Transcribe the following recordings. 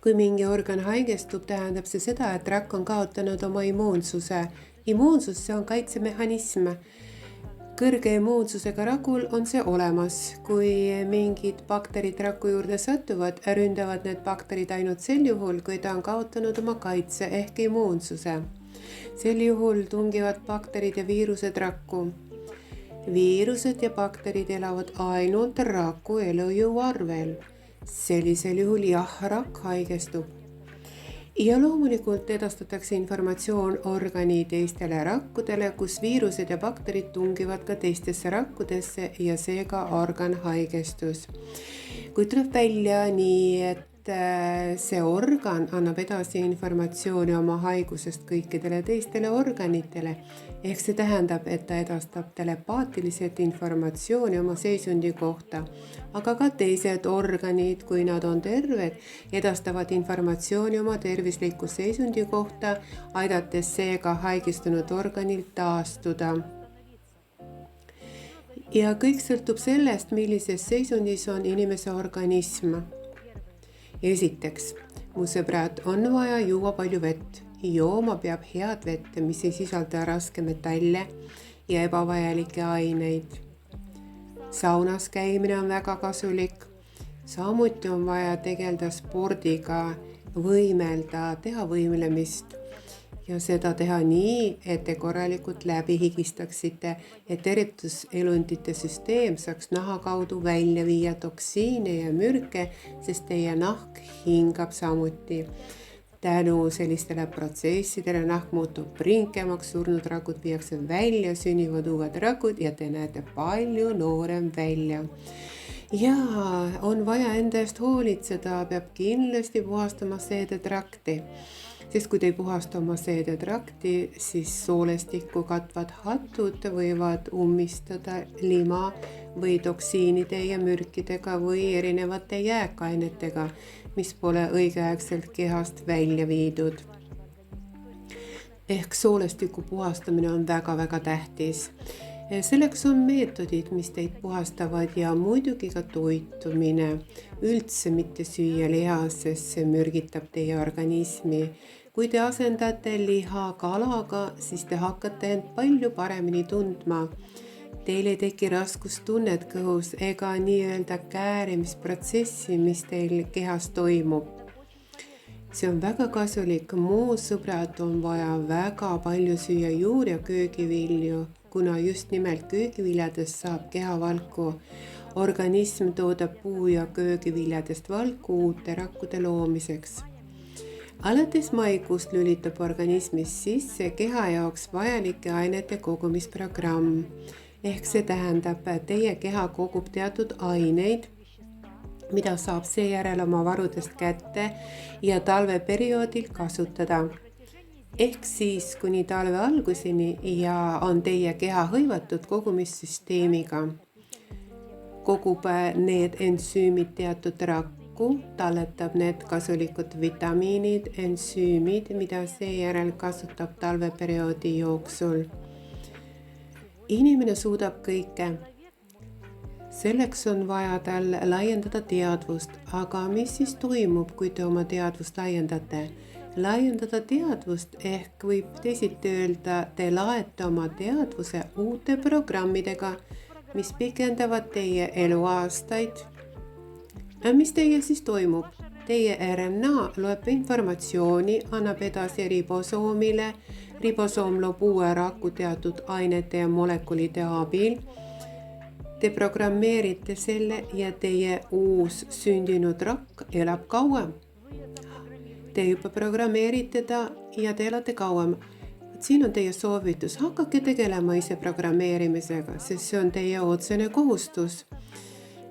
Kui mingi organ haigestub, tähendab see seda, et rakk on kaotanud oma immuunsuse. Immuunsus, see on kaitsemehhanism. Kõrge immuunsusega rakul on see olemas. Kui mingid bakterid raku juurde satuvad, ründavad need bakterid ainult sel juhul, kui ta on kaotanud oma kaitse ehk immuunsuse. Sel juhul tungivad bakterid ja viirused rakku. Viirused ja bakterid elavad ainult raku elujõu arvel. Sellisel juhul rakk haigestub. Ja loomulikult edastatakse informatsioon organi teistele rakkudele, kus viirused ja bakterid tungivad ka teistesse rakkudesse ja seega organ haigestus. Kui tuleb välja nii, et see organ annab edasi informatsiooni oma haigusest kõikidele teistele organitele, ehk see tähendab, et ta edastab telepaatiliselt informatsiooni oma seisundi kohta, aga ka teised organid, kui nad on terved, edastavad informatsiooni oma tervisliku seisundi kohta, aidates seega haigestunud organil taastuda. Ja kõik sõltub sellest, millises seisundis on inimese organism. Esiteks, mu sõbrad, on vaja juua palju vett. Jooma peab head vett, mis ei sisalda raske metalle ja ebavajalikke aineid. Saunas käimine on väga kasulik. Samuti on vaja tegeleda spordiga, võimelda, teha võimlemist. Ja seda teha nii, et te korralikult läbi higistaksite, et eritluselundite süsteem saaks naha kaudu välja viia toksiine ja mürke, sest teie nahk hingab samuti. Tänu sellistele protsessidele nahk muutub prinkemaks, surnud rakud viiakse välja, sünnivad uued rakud ja te näete palju noorem välja. Ja on vaja enda eest hoolitseda, peab kindlasti puhastama seedetrakti. Sest kui te ei puhasta oma seedetrakti, siis soolestikku katvad hatud võivad ummistada lima või toksiinide ja mürkidega või erinevate jääkainetega, mis pole õigeaegselt kehast välja viidud. Ehk soolestiku puhastamine on väga-väga tähtis. Selleks on meetodid, mis teid puhastavad ja muidugi ka toitumine. Üldse mitte süüa liha, sest see mürgitab teie organismi. Kui te asendate liha kalaga, siis te hakkate end palju paremini tundma. Teil ei teki raskustunnet kõhus ega nii-öelda käärimisprotsessi, mis teil kehas toimub. See on väga kasulik. Mu sõbrad, on vaja väga palju süüa juur- ja köögivilju, kuna just nimelt köögiviljadest saab kehavalku. Organism toodab puu- ja köögiviljadest valku uute rakkude loomiseks. Alates maikuust lülitab organismis sisse keha jaoks vajalike ainete kogumisprogramm. Ehk see tähendab, et teie keha kogub teatud aineid, mida saab seejärel oma varudest kätte ja talveperioodil kasutada. Ehk siis kuni talve alguseni ja on teie keha hõivatud kogumissüsteemiga. Kogub need ensüümid teatud rakku, talletab need kasulikud vitamiinid, ensüümid, mida seejärel kasutab talveperioodi jooksul. Inimene suudab kõike. Selleks on vaja tal laiendada teadvust, aga mis siis toimub, kui te oma teadvust laiendate? Laiendada teadvust ehk võib teisiti öelda, te laete oma teadvuse uute programmidega, mis pikendavad teie eluaastaid. Mis teie siis toimub? Teie RNA loeb informatsiooni, annab edasi ribosoomile. Ribosoom loob uue raku teatud ainete ja molekulide abil. Te programmeerite selle ja teie uus sündinud rakk elab kauem. Te juba programmeerite ta ja te elate kauem. Siin on teie soovitus, hakake tegelema ise programmeerimisega, sest see on teie otsene kohustus.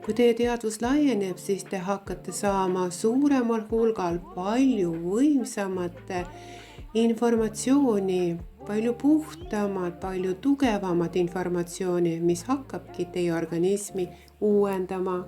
Kui teie teadvus laieneb, siis te hakkate saama suuremal hulgal palju võimsamat informatsiooni, palju puhtamat, palju tugevamat informatsiooni, mis hakkabki teie organismi uuendama.